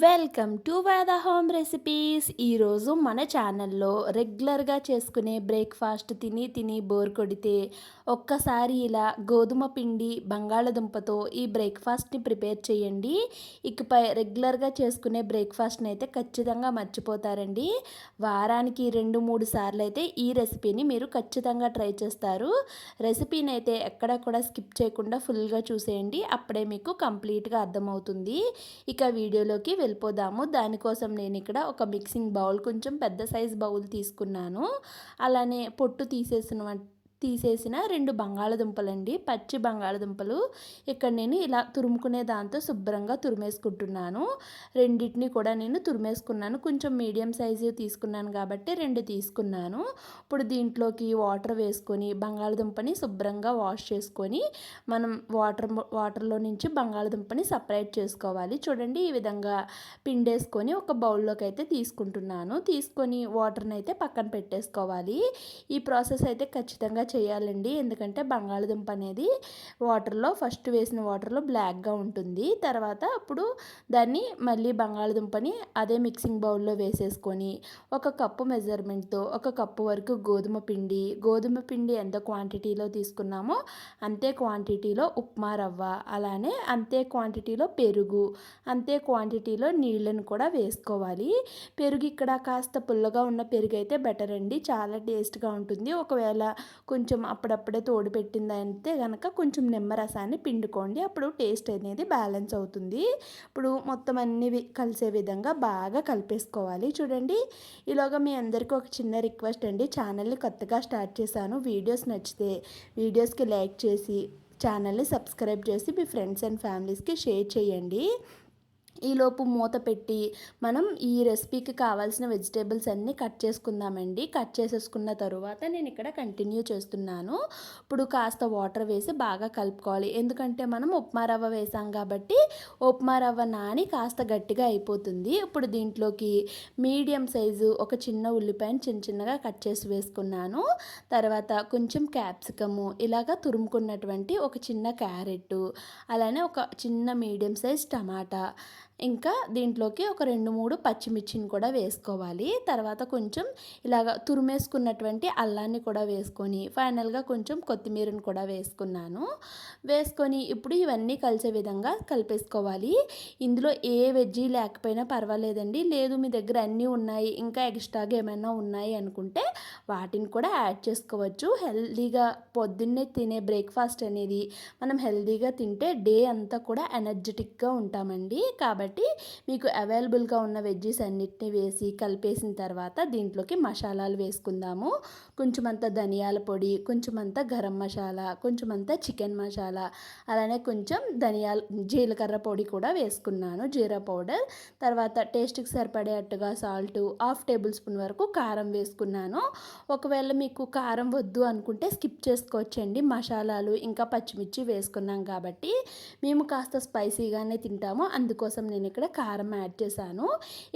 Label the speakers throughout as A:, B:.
A: Welcome to వేద home recipes. ఈరోజు మన ఛానల్లో రెగ్యులర్గా చేసుకునే బ్రేక్ఫాస్ట్ తిని తిని బోర్ కొడితే ఒక్కసారి ఇలా గోధుమ పిండి బంగాళదుంపతో ఈ బ్రేక్ఫాస్ట్ని ప్రిపేర్ చేయండి. ఇకపై రెగ్యులర్గా చేసుకునే బ్రేక్ఫాస్ట్ని అయితే ఖచ్చితంగా మర్చిపోతారండి. వారానికి 2-3 సార్లు అయితే ఈ రెసిపీని మీరు ఖచ్చితంగా ట్రై చేస్తారు. రెసిపీని అయితే ఎక్కడ కూడా స్కిప్ చేయకుండా ఫుల్గా చూసేయండి, అప్పుడే మీకు కంప్లీట్గా అర్థమవుతుంది. ఇక వీడియోలోకి వెళ్ళిపోదాము. దానికోసం నేను ఇక్కడ ఒక మిక్సింగ్ బౌల్, కొంచెం పెద్ద సైజ్ బౌల్ తీసుకున్నాను. అలానే పొట్టు తీసేసిన 2 బంగాళదుంపలండి, పచ్చి బంగాళదుంపలు. ఇక్కడ నేను ఇలా తురుముకునే దాంతో శుభ్రంగా తురిమేసుకుంటున్నాను. రెండింటిని కూడా నేను తురిమేసుకున్నాను. కొంచెం మీడియం సైజు తీసుకున్నాను కాబట్టి 2 తీసుకున్నాను. ఇప్పుడు దీంట్లోకి వాటర్ వేసుకొని బంగాళదుంపని శుభ్రంగా వాష్ చేసుకొని మనం వాటర్లో నుంచి బంగాళదుంపని సపరేట్ చేసుకోవాలి. చూడండి, ఈ విధంగా పిండేసుకొని ఒక బౌల్లోకి అయితే తీసుకుంటున్నాను. తీసుకొని వాటర్ని అయితే పక్కన పెట్టేసుకోవాలి. ఈ ప్రాసెస్ అయితే ఖచ్చితంగా చేయాలండి, ఎందుకంటే బంగాళదుంప అనేది ఫస్ట్ వేసిన వాటర్లో బ్లాక్గా ఉంటుంది. తర్వాత అప్పుడు దాన్ని మళ్ళీ బంగాళదుంపని అదే మిక్సింగ్ బౌల్లో వేసేసుకొని ఒక కప్పు మెజర్మెంట్తో 1 కప్పు వరకు గోధుమ పిండి ఎంత క్వాంటిటీలో తీసుకున్నామో అంతే క్వాంటిటీలో ఉప్మా రవ్వ, అలానే అంతే క్వాంటిటీలో పెరుగు, అంతే క్వాంటిటీలో నీళ్ళను కూడా వేసుకోవాలి. పెరుగు ఇక్కడ కాస్త పుల్లగా ఉన్న పెరుగు అయితే బెటర్ అండి, చాలా టేస్ట్గా ఉంటుంది. ఒకవేళ కొంచెం అప్పుడప్పుడే తోడు పెట్టిందంటే కనుక కొంచెం నిమ్మరసాన్ని పిండుకోండి, అప్పుడు టేస్ట్ అనేది బ్యాలెన్స్ అవుతుంది. ఇప్పుడు మొత్తం అన్ని కలిసే విధంగా బాగా కలిపేసుకోవాలి. చూడండి, ఈలోగా మీ అందరికీ ఒక చిన్న రిక్వెస్ట్ అండి, ఛానల్ని కొత్తగా స్టార్ట్ చేశాను. వీడియోస్ నచ్చితే వీడియోస్కి లైక్ చేసి ఛానల్ని సబ్స్క్రైబ్ చేసి మీ ఫ్రెండ్స్ అండ్ ఫ్యామిలీస్కి షేర్ చేయండి. ఈలోపు మూత పెట్టి మనం ఈ రెసిపీకి కావాల్సిన వెజిటేబుల్స్ అన్నీ కట్ చేసుకుందామండి. కట్ చేసేసుకున్న తరువాత నేను ఇక్కడ కంటిన్యూ చేస్తున్నాను. ఇప్పుడు కాస్త వాటర్ వేసి బాగా కలుపుకోవాలి, ఎందుకంటే మనం ఉప్మా రవ్వ వేసాం కాబట్టి ఉప్మా రవ్వ నాని కాస్త గట్టిగా అయిపోతుంది. ఇప్పుడు దీంట్లోకి మీడియం సైజు ఒక చిన్న ఉల్లిపాయను చిన్నగా కట్ చేసి వేసుకున్నాను. తర్వాత కొంచెం క్యాప్సికము, ఇలాగ తురుముకున్నటువంటి ఒక చిన్న క్యారెట్, అలానే ఒక చిన్న మీడియం సైజ్ టమాటా, ఇంకా దీంట్లోకి ఒక 2-3 పచ్చిమిర్చిని కూడా వేసుకోవాలి. తర్వాత కొంచెం ఇలాగ తురిమేసుకున్నటువంటి అల్లాన్ని కూడా వేసుకొని ఫైనల్గా కొంచెం కొత్తిమీరని కూడా వేసుకొని ఇప్పుడు ఇవన్నీ కలిసే విధంగా కలిపేసుకోవాలి. ఇందులో ఏ వెజ్జీ లేకపోయినా పర్వాలేదండి, లేదు మీ దగ్గర అన్నీ ఉన్నాయి ఇంకా ఎక్స్ట్రాగా ఏమైనా ఉన్నాయి అనుకుంటే వాటిని కూడా యాడ్ చేసుకోవచ్చు. హెల్తీగా పొద్దున్నే తినే బ్రేక్ఫాస్ట్ అనేది మనం హెల్తీగా తింటే డే అంతా కూడా ఎనర్జెటిక్గా ఉంటామండి. కాబట్టి మీకు అవైలబుల్గా ఉన్న వెజ్జీస్ అన్నిటిని వేసి కలిపేసిన తర్వాత దీంట్లోకి మసాలాలు వేసుకుందాము. కొంచెం అంత ధనియాల పొడి, కొంచెం అంత గరం మసాలా, కొంచెం అంత చికెన్ మసాలా, అలానే కొంచెం జీలకర్ర పొడి కూడా వేసుకున్నాను, జీరా పౌడర్. తర్వాత టేస్ట్కి సరిపడేట్టుగా సాల్ట్, 1/2 టేబుల్ స్పూన్ వరకు కారం వేసుకున్నాను. ఒకవేళ మీకు కారం వద్దు అనుకుంటే స్కిప్ చేసుకోవచ్చండి, మసాలాలు ఇంకా పచ్చిమిర్చి వేసుకున్నాం కాబట్టి. మేము కాస్త స్పైసీగానే తింటాము, అందుకోసం నేను ఇక్కడ కారం యాడ్ చేశాను.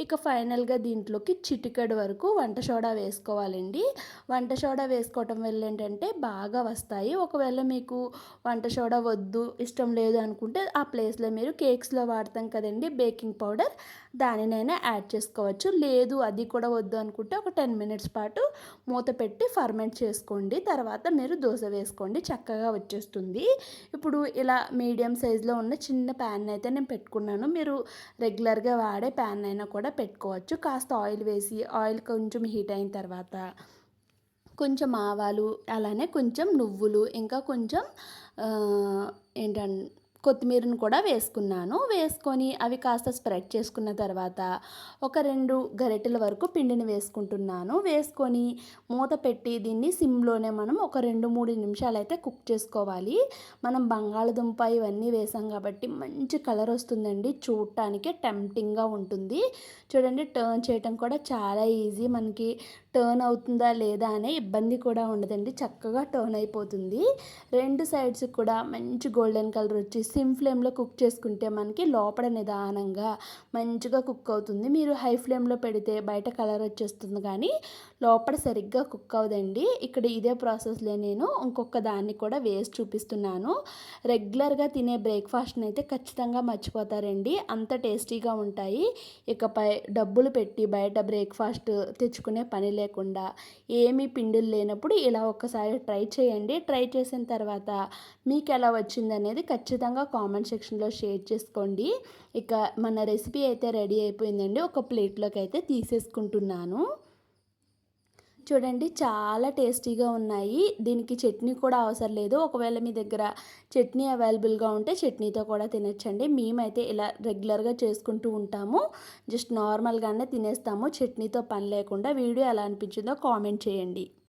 A: ఇక ఫైనల్గా దీంట్లోకి చిటికెడు వరకు వంట సోడా వేసుకోవాలండి. వంట సోడా వేసుకోవటం వల్ల ఏంటంటే బాగా వస్తాయి. ఒకవేళ మీకు వంట సోడా వద్దు, ఇష్టం లేదు అనుకుంటే ఆ ప్లేస్లో మీరు కేక్స్లో వాడతాం కదండి బేకింగ్ పౌడర్, దానినైనా యాడ్ చేసుకోవచ్చు. లేదు అది కూడా వద్దు అనుకుంటే ఒక 10 మినిట్స్ పాటు మూత పెట్టి ఫర్మెంట్ చేసుకోండి. తర్వాత మీరు దోశ వేసుకోండి, చక్కగా వచ్చేస్తుంది. ఇప్పుడు ఇలా మీడియం సైజులో ఉన్న చిన్న ప్యాన్ అయితే నేను పెట్టుకున్నాను. మీరు రెగ్యులర్గా వాడే ప్యాన్ అయినా కూడా పెట్టుకోవచ్చు. కాస్త ఆయిల్ వేసి ఆయిల్ కొంచెం హీట్ అయిన తర్వాత కొంచెం ఆవాలు, అలానే కొంచెం నువ్వులు, ఇంకా కొంచెం కొత్తిమీరను కూడా వేసుకొని అవి కాస్త స్ప్రెడ్ చేసుకున్న తర్వాత ఒక 2 గరిటెల వరకు పిండిని వేసుకొని మూత పెట్టి దీన్ని సిమ్లోనే మనం ఒక 2-3 నిమిషాలు అయితే కుక్ చేసుకోవాలి. మనం బంగాళదుంప ఇవన్నీ వేసాం కాబట్టి మంచి కలర్ వస్తుందండి, చూడటానికి టెంప్టింగ్గా ఉంటుంది. చూడండి, టర్న్ చేయటం కూడా చాలా ఈజీ. మనకి టర్న్ అవుతుందా లేదా అనే ఇబ్బంది కూడా ఉండదండి. చక్కగా టర్న్ అయిపోతుంది. 2 సైడ్స్ కూడా మంచి గోల్డెన్ కలర్ వచ్చి సిమ్ ఫ్లేమ్‌లో కుక్ చేసుకుంటే మనకి లోపల నిదానంగా మంచిగా కుక్ అవుతుంది. మీరు హై ఫ్లేమ్‌లో పెడితే బయట కలర్ వచ్చేస్తుంది కానీ లోపల సరిగ్గా కుక్ అవ్వదండి. ఇక్కడ ఇదే ప్రాసెస్‌లో నేను ఇంకొక దాన్ని కూడా వేసి చూపిస్తున్నాను. రెగ్యులర్‌గా తినే బ్రేక్‌ఫాస్ట్‌ని అయితే ఖచ్చితంగా మర్చిపోతారండి. అంత టేస్టీగా ఉంటాయి. ఇకపై డబ్బులు పెట్టి బయట బ్రేక్‌ఫాస్ట్ తెచ్చుకునే పని లేకుండా ఏమీ పిండిలు లేనప్పుడు ఇలా ఒక్కసారి ట్రై చేయండి. ట్రై చేసిన తర్వాత మీకెలా వచ్చిందనేది ఖచ్చితంగా కామెంట్ సెక్షన్‌లో షేర్ చేసుకోండి. ఇక మన రెసిపీ అయితే రెడీ అయిపోయిందండి. ఒక ప్లేట్‌లోకి అయితే తీసేసుకుంటున్నాను. చూడండి చాలా టేస్టీగా ఉన్నాయి. దీనికి చట్నీ కూడా అవసరం లేదు. ఒకవేళ మీ దగ్గర చట్నీ అవైలబుల్‌గా ఉంటే చట్నీతో కూడా తినొచ్చండి. మేమైతే ఇలా రెగ్యులర్‌గా చేసుకుంటూ ఉంటాము. జస్ట్ నార్మల్‌గానే తినేస్తాము. చట్నీతో పని లేకుండా. వీడియో ఎలా అనిపించిందో కామెంట్ చేయండి.